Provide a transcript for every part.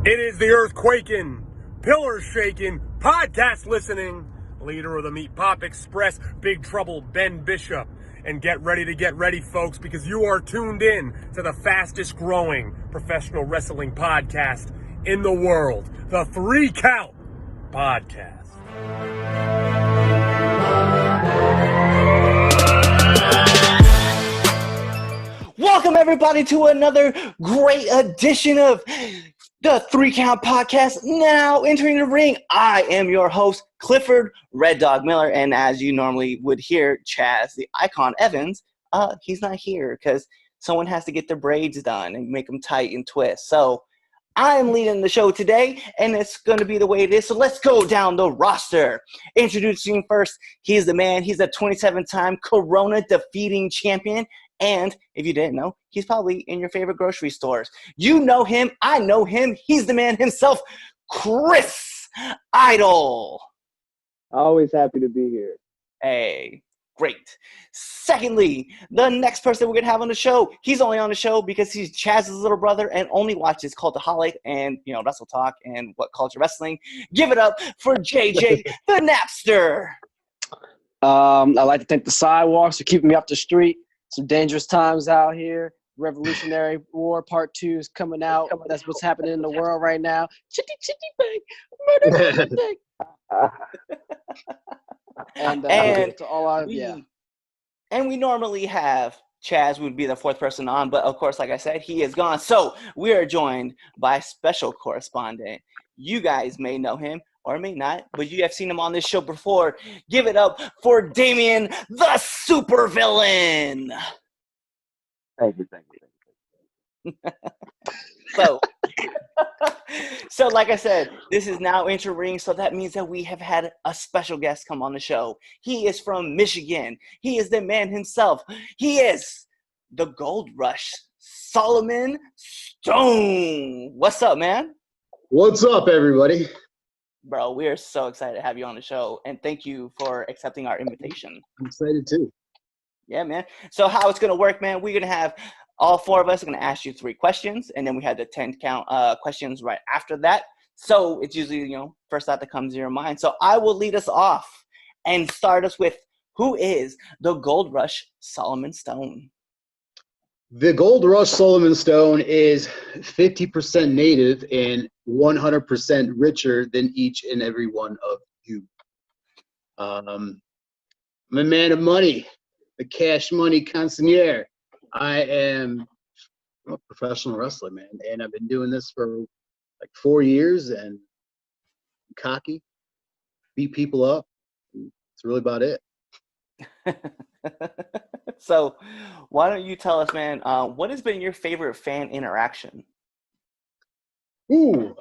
It is the earthquaking, pillar shaking, podcast listening leader of the Meat Pop Express, Big Trouble Ben Bishop. And get ready, folks, because you are tuned in to the fastest growing professional wrestling podcast in the world, the 3 Count Podcast. Welcome, everybody, to another great edition of the 3 Count Podcast. Now entering the ring, I am your host, Clifford Red Dog Miller, and as you normally would hear, Chaz, the Icon Evans, he's not here because someone has to get their braids done and make them tight and twist. So I'm leading the show today, and it's going to be the way it is. So let's go down the roster. Introducing first, he's the man. He's a 27-time Corona defeating champion. And if you didn't know, he's probably in your favorite grocery stores. You know him. I know him. He's the man himself, Chris Idol. Always happy to be here. Hey, great. Secondly, the next person we're going to have on the show, he's only on the show because he's Chaz's little brother and only watches Cultaholic and, Wrestle Talk and What Culture Wrestling. Give it up for JJ, the Napster. I'd like to thank the sidewalks for keeping me off the street. Some dangerous times out here. Revolutionary War Part 2 is coming out. That's what's happening in the world right now. Chitty, chitty, bang. Murder, murder, and to all our, And we normally have Chaz would be the fourth person on, but of course, like I said, he is gone. So we are joined by a special correspondent. You guys may know him or may not, but you have seen him on this show before. Give it up for Damien, the supervillain. Thank you. So like I said, this is now entering, so that means that we have had a special guest come on the show. He is from Michigan. He is the man himself. He is the Goldrush, Solomon Stone. What's up, man? What's up, everybody? Bro, we are so excited to have you on the show, and thank you for accepting our invitation. I'm excited, too. Yeah, man. So how it's going to work, man, we're going to have all four of us are going to ask you 3 questions, and then we have the 10 count questions right after that. So it's usually, first thought that comes to your mind. So I will lead us off and start us with, who is the Goldrush Solomon Stone? The Goldrush Solomon Stone is 50% native and 100% richer than each and every one of you. I'm a man of money, the cash money consigliere. I am a professional wrestler, man, and I've been doing this for like 4 years, and I'm cocky, beat people up. That's really about it. So why don't you tell us, man, what has been your favorite fan interaction? I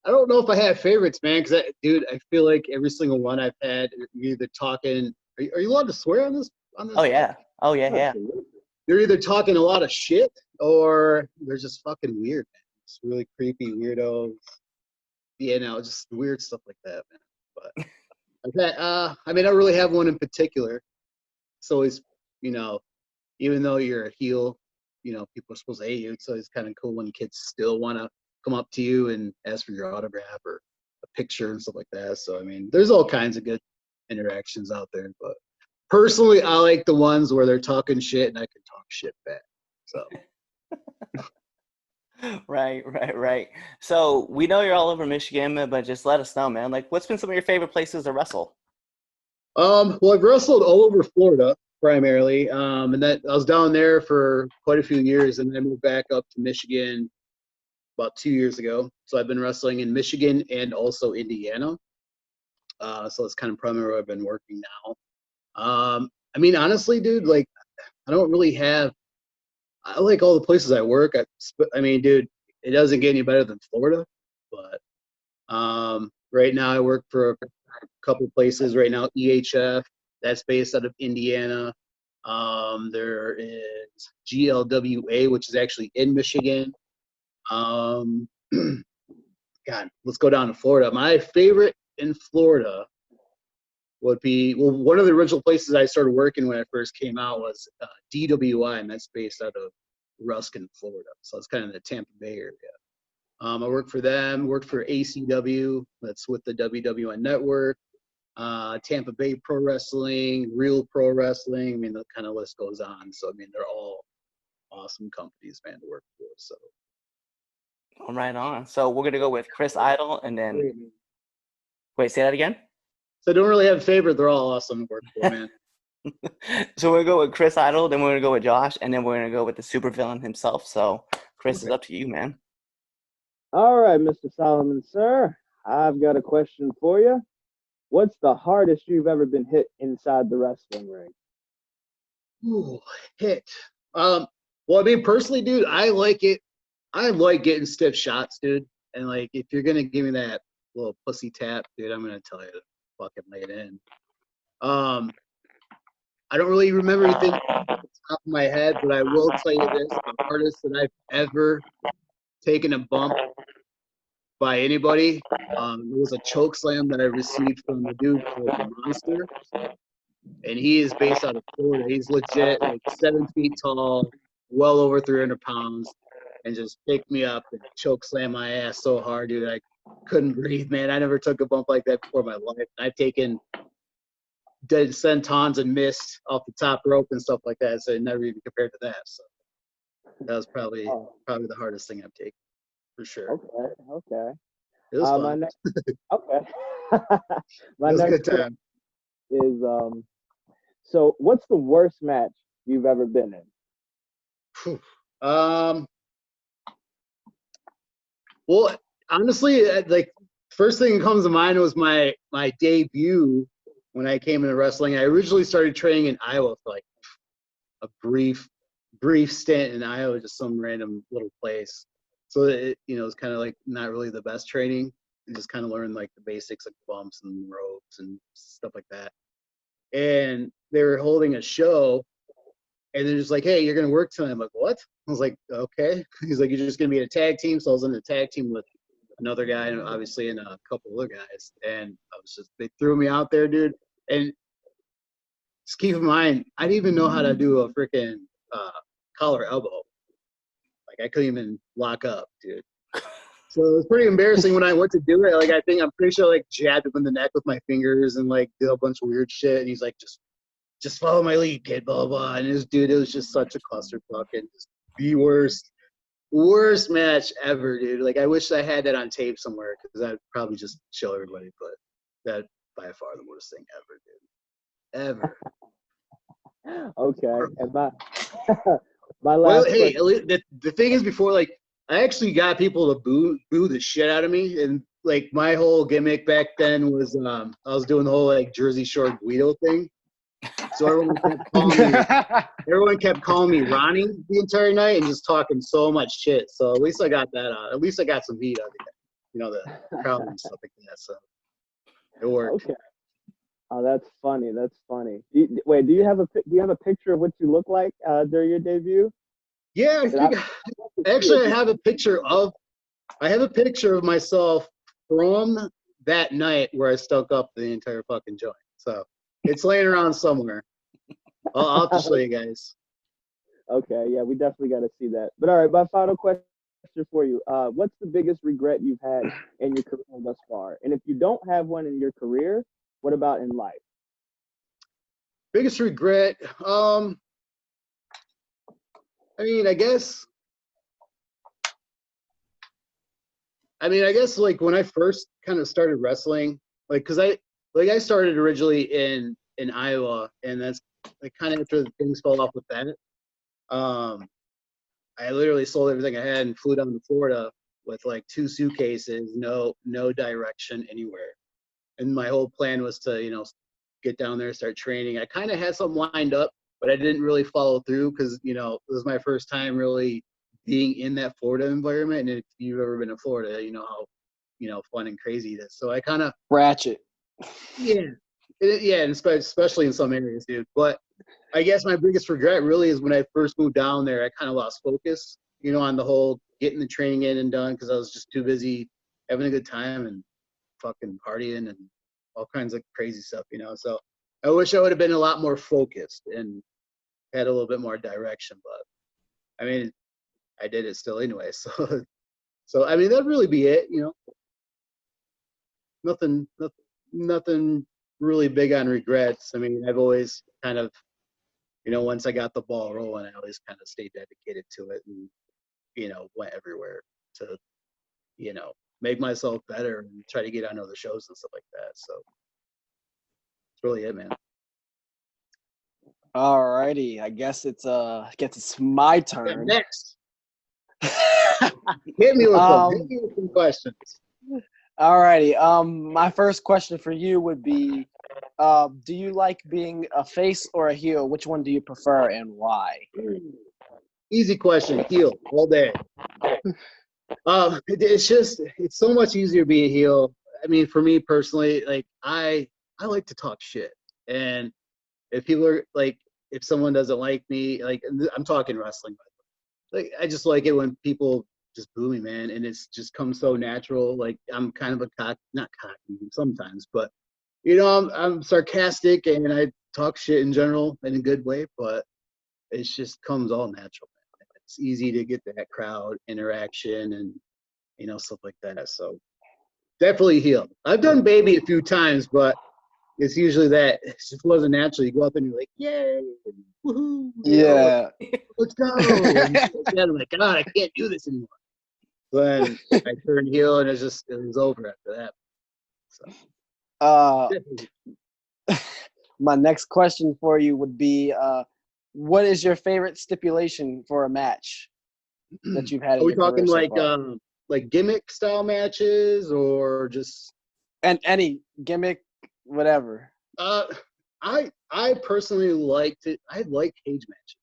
don't know if I have favorites, man, because, I feel like every single one I've had, you're either talking. Are you allowed to swear on this? Oh yeah. They're either talking a lot of shit or they're just fucking weird, man. It's really creepy weirdos. Just weird stuff like that, man. But I don't really have one in particular. It's always, even though you're a heel, people are supposed to hate you. It's always kind of cool when kids still want to come up to you and ask for your autograph or a picture and stuff like that. So, there's all kinds of good interactions out there. But personally, I like the ones where they're talking shit and I can talk shit back. So. Right. So we know you're all over Michigan, but just let us know, man. Like, what's been some of your favorite places to wrestle? Well, I've wrestled all over Florida primarily, and that I was down there for quite a few years, and then I moved back up to Michigan about 2 years ago. So I've been wrestling in Michigan and also Indiana. So that's kind of primarily where I've been working now. Honestly, dude, like, I don't really have. I like all the places I work. Dude, it doesn't get any better than Florida. But right now I work for a couple places right now. EHF, that's based out of Indiana. There is GLWA, which is actually in Michigan. God, let's go down to Florida. My favorite in Florida would be, one of the original places I started working when I first came out was DWI, and that's based out of Ruskin, Florida. So it's kind of the Tampa Bay area. I worked for them, worked for ACW, that's with the WWN Network, Tampa Bay Pro Wrestling, Real Pro Wrestling. I mean, the kind of list goes on. So, I mean, they're all awesome companies, man, to work for. So, Right on. So we're gonna go with Chris Idol, and then wait, say that again. So I don't really have a favorite. They're all awesome to work for, man. So we're gonna go with Chris Idol, then we're gonna go with Josh, and then we're gonna go with the supervillain himself. So Chris, is up to you, man. All right, Mr. Solomon, sir. I've got a question for you. What's the hardest you've ever been hit inside the wrestling ring? Ooh, hit. Well, I mean, personally, dude, I like it. I like getting stiff shots, dude. And like, if you're gonna give me that little pussy tap, dude, I'm gonna tell you to fucking lay it in. I don't really remember anything off the top of my head, but I will tell you this: the hardest that I've ever taken a bump by anybody, it was a choke slam that I received from the dude called the Monster, and he is based out of Florida. He's legit, like 7 feet tall, well over 300 pounds, and just picked me up and choke slammed my ass so hard, dude, I couldn't breathe, man. I never took a bump like that before in my life. I've taken dead sentons and missed off the top rope and stuff like that, so it never even compared to that. So that was probably the hardest thing I've taken, for sure. Okay. It was fun. My next, okay. My It was a next good time. is so what's the worst match you've ever been in? Whew. Well, honestly, like first thing that comes to mind was my debut when I came into wrestling. I originally started training in Iowa for like a brief stint in Iowa, just some random little place. So it, it's kind of like not really the best training. You just kind of learn like the basics of bumps and ropes and stuff like that. And they were holding a show, and they're just like, "Hey, you're gonna work tonight." I'm like, "What?" I was like, "Okay." He's like, "You're just gonna be in a tag team." So I was in a tag team with another guy, and obviously, and a couple other guys. And they threw me out there, dude. And just keep in mind, I didn't even know how to do a freaking collar elbow. Like I couldn't even lock up, dude. So it was pretty embarrassing when I went to do it. Like I'm pretty sure I like jabbed him in the neck with my fingers and like did a bunch of weird shit. And he's like, just follow my lead, kid, blah, blah, blah. And it was just such a clusterfuck and just the worst match ever, dude. Like, I wish I had that on tape somewhere because I'd probably just show everybody, but that by far the worst thing ever, dude. Ever. Okay. And my Well, last hey, question. the thing is, before, like, I actually got people to boo the shit out of me. And, like, my whole gimmick back then was I was doing the whole, like, Jersey Shore Guido thing. So everyone kept calling me Ronnie the entire night and just talking so much shit. So at least I got that out. At least I got some heat out of it. The crowd and stuff like that. So it worked. Okay. Oh, that's funny. Wait, do you have a picture of what you look like during your debut? Yeah, actually, I have a picture of myself from that night where I stuck up the entire fucking joint. So it's laying around somewhere. I'll have to show you guys. Okay, yeah, we definitely got to see that. But all right, my final question for you: what's the biggest regret you've had in your career thus far? And if you don't have one in your career, what about in life? Biggest regret? I mean, I guess like when I first kind of started wrestling, like, cause I started originally in Iowa, and that's like kind of after things fell off with that. I literally sold everything I had and flew down to Florida with like 2 suitcases, no direction anywhere. And my whole plan was to, get down there, start training. I kind of had something lined up, but I didn't really follow through because, it was my first time really being in that Florida environment. And if you've ever been to Florida, you know how, fun and crazy it is. So I kind of Ratchet. Yeah. And especially in some areas, dude. But I guess my biggest regret really is when I first moved down there, I kind of lost focus, on the whole getting the training in and done because I was just too busy having a good time and fucking partying and all kinds of crazy stuff, So I wish I would have been a lot more focused and had a little bit more direction. But I mean, I did it still anyway. So I mean, that'd really be it. Nothing really big on regrets. I mean, I've always kind of, once I got the ball rolling, I always kind of stayed dedicated to it and, went everywhere to, make myself better and try to get on other shows and stuff like that. So that's really it, man. All righty. I guess it's my Yeah, turn. next. Hit me with some questions. All righty. My first question for you would be, do you like being a face or a heel? Which one do you prefer and why? Easy question. Heel all day. It's so much easier to be a heel. I mean, for me personally, like I like to talk shit, and if people are like, if someone doesn't like me, like I'm talking wrestling, like I just like it when people just boo me, man, and it's just comes so natural. Like I'm kind of not cocky sometimes, but I'm sarcastic and I talk shit in general in a good way, but it just comes all natural. It's easy to get that crowd interaction and stuff like that. So definitely heel. I've done baby a few times, but it's usually that it just wasn't natural. You go up and you're like, yay, woohoo, Yeah. let's go. And I'm like, God, I can't do this anymore. Then I turned heel and it was over after that. So My next question for you would be, what is your favorite stipulation for a match that you've had? Are we talking like gimmick style matches or just and any gimmick, whatever? I personally I like cage matches.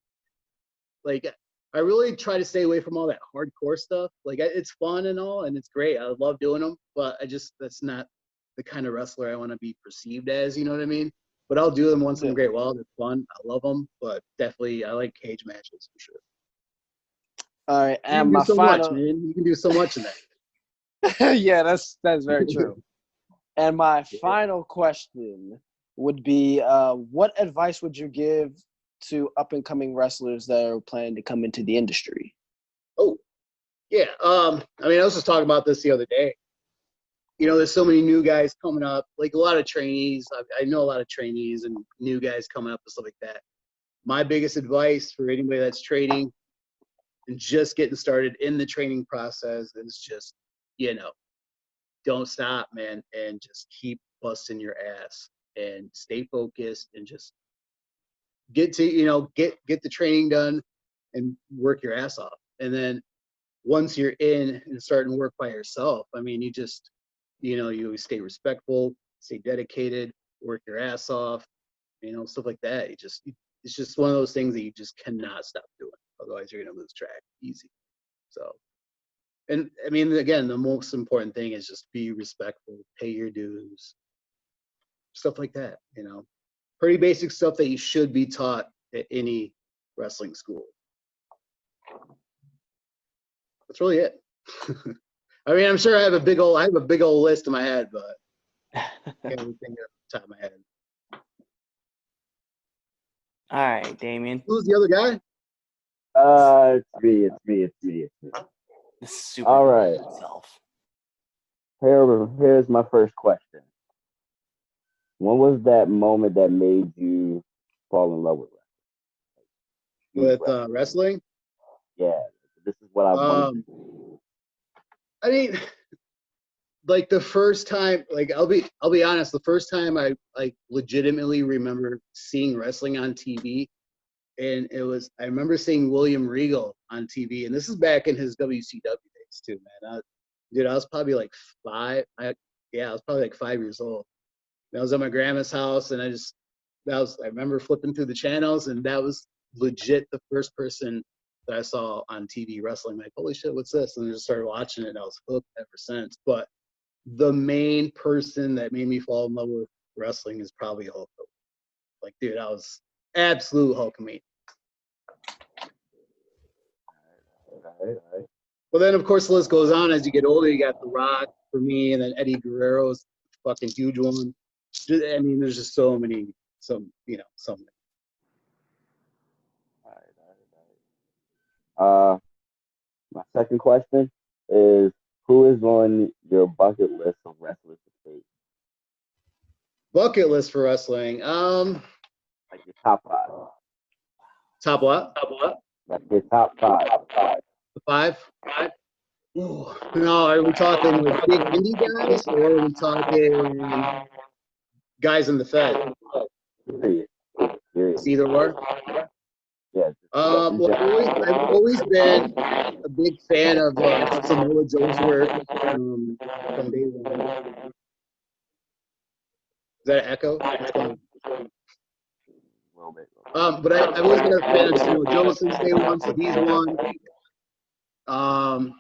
Like I really try to stay away from all that hardcore stuff. Like it's fun and all, and it's great. I love doing them, but that's not the kind of wrestler I want to be perceived as. You know what I mean? But I'll do them once in a great while. They're fun. I love them, but definitely I like cage matches for sure. All right, and you can my do so final. much, man. You can do so much in that. Yeah, that's very true. And my final question would be, what advice would you give to up and coming wrestlers that are planning to come into the industry? Oh, yeah. I mean, I was just talking about this the other day. There's so many new guys coming up, like a lot of trainees. I know a lot of trainees and new guys coming up and stuff like that. My biggest advice for anybody that's training and just getting started in the training process is just, don't stop, man, and just keep busting your ass and stay focused and just get the training done and work your ass off. And then once you're in and starting to work by yourself, I mean, you just, you stay respectful, stay dedicated, work your ass off, stuff like that. It's just one of those things that you just cannot stop doing. Otherwise you're going to lose track easy. So, and I mean, again, the most important thing is just be respectful, pay your dues, stuff like that, pretty basic stuff that you should be taught at any wrestling school. That's really it. I mean, I'm sure I have a big old list in my head, but I can't even think off the top of my head. All right, Damien. Who's the other guy? It's me. The super All right. himself. Here's my first question. When was that moment that made you fall in love with With wrestling? Yeah, this is what I want. I mean, like the first time, like I'll be honest, the first time I like legitimately remember seeing wrestling on TV, and I remember seeing William Regal on TV, and this is back in his WCW days too, man. I was probably like 5. I was probably like 5 years old. I was at my grandma's house, and I remember flipping through the channels, and that was legit the first person that I saw on TV wrestling. Like, holy shit, what's this? And I just started watching it, and I was hooked ever since. But the main person that made me fall in love with wrestling is probably Hulk Hogan. Like, dude, I was absolute Hulkamania. All right. Well, then, of course, the list goes on. As you get older, you got The Rock for me, and then Eddie Guerrero's fucking huge one. I mean, there's just so many. All right. My second question is, who is on your bucket list of wrestlers to face? Bucket list for wrestling. Like your top five. Top what? Like your top five. Five? Ooh. No, are we talking like big indie guys, or are we talking guys in the Fed? Period. It's either or. Yeah. Well, I've always been a big fan of Samoa Joe's work from day one. Is that an echo? What's going on? A little bit. But I've always been a fan of Samoa Joe since day one, so he's one. God,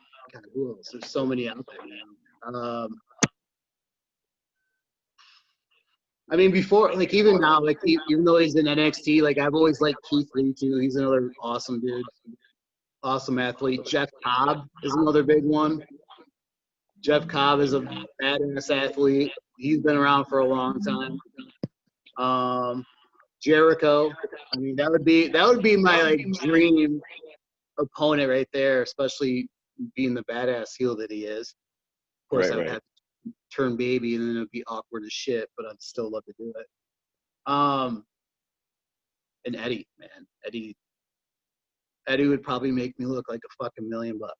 who else? There's so many out there now. I mean, before, like, even now, like, even though he's in NXT, like, I've always liked Keith Lee, too. He's another awesome dude, awesome athlete. Jeff Cobb is another big one. Jeff Cobb is a badass athlete. He's been around for a long time. Jericho. I mean, that would be my, like, dream opponent right there, especially being the badass heel that he is. Of course, I would have to turn baby, and then it would be awkward as shit, but I'd still love to do it. And Eddie, man, Eddie would probably make me look like a fucking $1,000,000.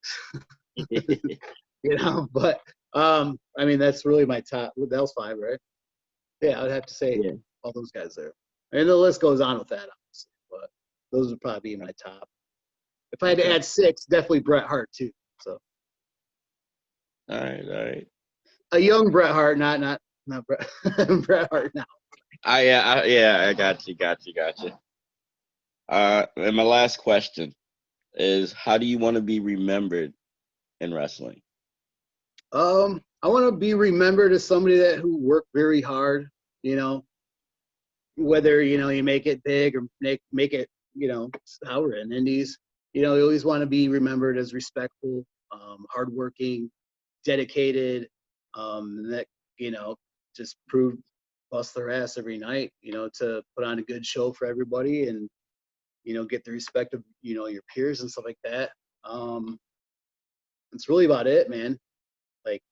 You know, but I mean, that's really my top. That was 5, right? Yeah, I would have to say all those guys there. And the list goes on with that, obviously, but those would probably be my top. If I had to add 6, definitely Bret Hart too. So. All right. A young Bret Hart, not Bret, Bret Hart now. I got you. And my last question is, how do you want to be remembered in wrestling? I want to be remembered as somebody who worked very hard, you know, whether, you know, you make it big or make it, you know, how we're in indies, you know, you always want to be remembered as respectful, hardworking, dedicated, that, you know, just bust their ass every night, you know, to put on a good show for everybody and, you know, get the respect of, you know, your peers and stuff like that. It's really about it, man. Like,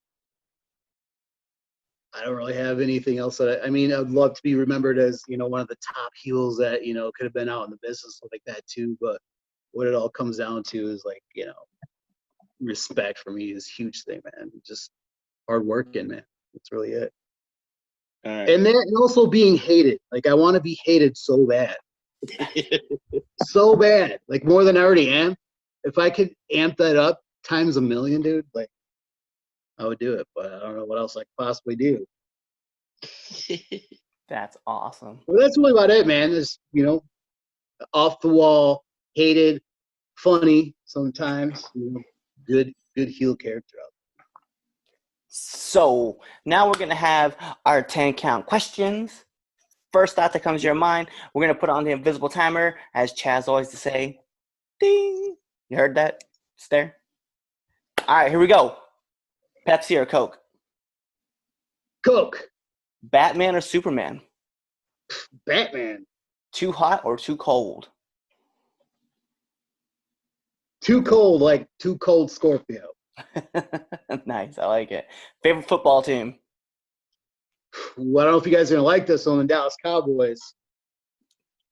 I don't really have anything else I mean, I'd love to be remembered as, you know, one of the top heels that, you know, could have been out in the business, stuff like that too. But what it all comes down to is, like, you know, respect for me is a huge thing, man. Just hard working, man. That's really it. All right. And also being hated. Like, I want to be hated so bad. So bad. Like, more than I already am. If I could amp that up times 1,000,000, dude, like, I would do it. But I don't know what else I could possibly do. That's awesome. Well, that's really about it, man. Is, you know, off the wall, hated, funny sometimes, you know, good heel character out there. So now we're going to have our 10 count questions. First thought that comes to your mind, we're going to put on the invisible timer, as Chaz always to say, ding. You heard that? It's there. All right, here we go. Pepsi or Coke? Coke. Batman or Superman? Batman. Too hot or too cold? Too cold, like Too Cold Scorpio. Nice, I like it. Favorite football team? Well, I don't know if you guys are going to like this on the Dallas Cowboys.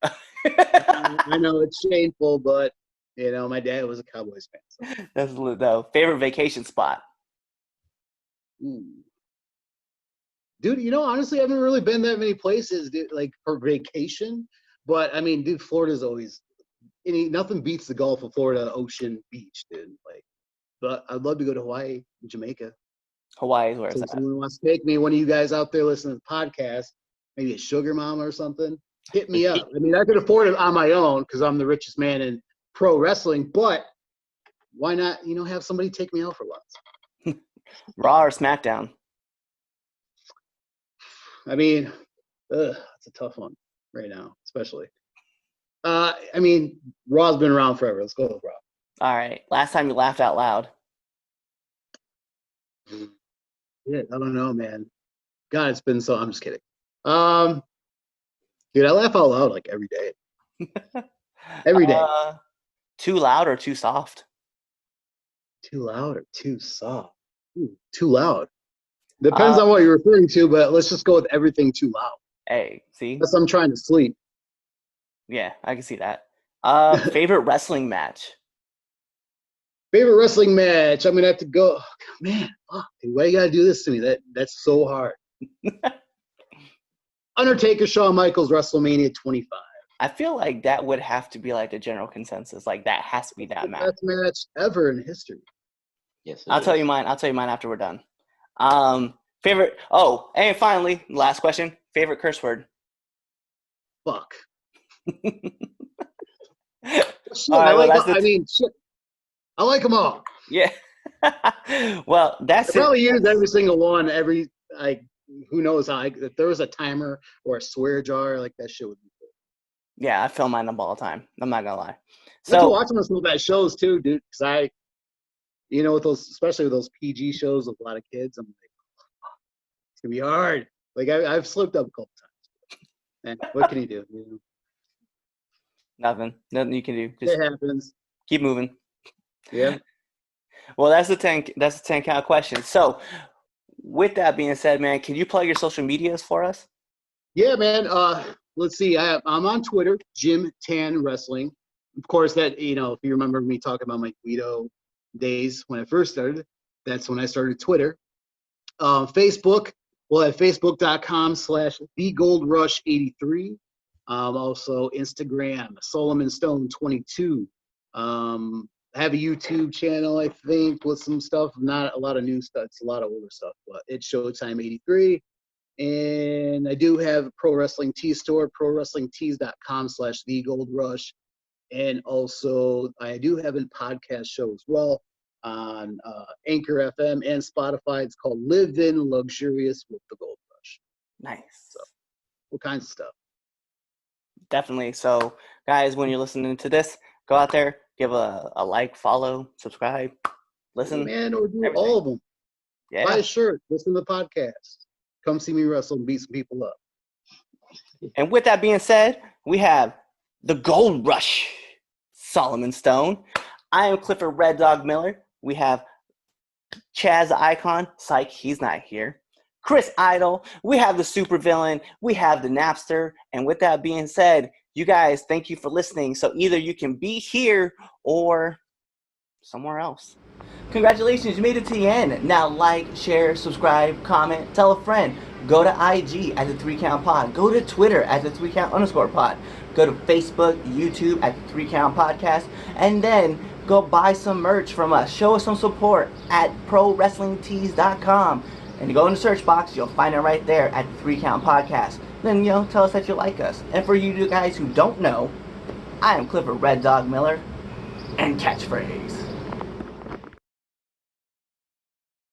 I know it's shameful, but, you know, my dad was a Cowboys fan. So. That's lit though. Favorite vacation spot? Ooh. Dude, you know, honestly, I haven't really been that many places, dude, like, for vacation. But, I mean, dude, Florida's always – nothing beats the Gulf of Florida, ocean, beach, dude. Like, but I'd love to go to Hawaii and Jamaica. Hawaii is where it's So at. someone wants to take me, one of you guys out there listening to the podcast, maybe a sugar mama or something, hit me up. I mean, I could afford it on my own because I'm the richest man in pro wrestling, but why not, you know, have somebody take me out for once? Raw or SmackDown? I mean, that's a tough one right now, especially. I mean, Raw's been around forever. Let's go with Raw. All right. Last time you laughed out loud? Yeah, I don't know, man. God, it's been so. I'm just kidding. Dude, I laugh out loud like every day. Every day. Too loud or too soft? Too loud or too soft? Ooh, too loud. Depends on what you're referring to, but let's just go with everything too loud. Hey, see? Unless I'm trying to sleep. Yeah, I can see that. Favorite wrestling match? Favorite wrestling match? I'm gonna have to go. Oh, man, fuck, dude, why you gotta do this to me? That's so hard. Undertaker, Shawn Michaels, WrestleMania 25. I feel like that would have to be like the general consensus. Like that has to be that match. Best match ever in history. Yes, I'll tell you mine. I'll tell you mine after we're done. Favorite. Oh, and finally, last question. Favorite curse word. Fuck. Shit, All right, shit. I like them all. Yeah. Well, that's I probably use every single one. Who knows how? If there was a timer or a swear jar, like that shit would be cool. Yeah, I film mine up all the time. I'm not gonna lie. I So have to watch some of those shows too, dude. Because with those, especially with those PG shows with a lot of kids, I'm like, it's gonna be hard. Like I've slipped up a couple times. And what can you do? nothing you can do. Just It happens. keep moving. Yeah. Well, that's the 10 count question. So, with that being said, man, can you plug your social medias for us? Yeah, man. Let's see. I'm on Twitter, Jim Tan Wrestling. Of course, that if you remember me talking about my Guido days when I first started, that's when I started Twitter. Facebook, well, at facebook.com/thegoldrush83. Also Instagram, Solomon Stone 22. I have a YouTube channel, I think, with some stuff. Not a lot of new stuff. It's a lot of older stuff, but it's Showtime 83. And I do have a Pro Wrestling Tee store, prowrestlingtees.com/thegoldrush. And also, I do have a podcast show as well on Anchor FM and Spotify. It's called Living Luxurious with the Gold Rush. Nice. So, all kinds of stuff. Definitely. So, guys, when you're listening to this, go out there, give a like, follow, subscribe, listen. Man, or do everything. all of them. Yeah. Buy a shirt, listen to the podcast. Come see me wrestle and beat some people up. And with that being said, we have the Gold Rush, Solomon Stone. I am Clifford Red Dog Miller. We have Chaz the Icon. Psych, he's not here. Chris Idol. We have the supervillain. We have the Napster. And with that being said, you guys, thank you for listening. So either you can be here or somewhere else. Congratulations, you made it to the end. Now like, share, subscribe, comment, tell a friend. Go to IG at the 3 Count Pod. Go to Twitter at the 3 Count _ pod. Go to Facebook, YouTube at the 3 Count Podcast. And then go buy some merch from us. Show us some support at prowrestlingtees.com. And you go in the search box, you'll find it right there at the 3 Count Podcast. Then, tell us that you like us. And for you guys who don't know, I am Clifford Red Dog Miller. And catchphrase.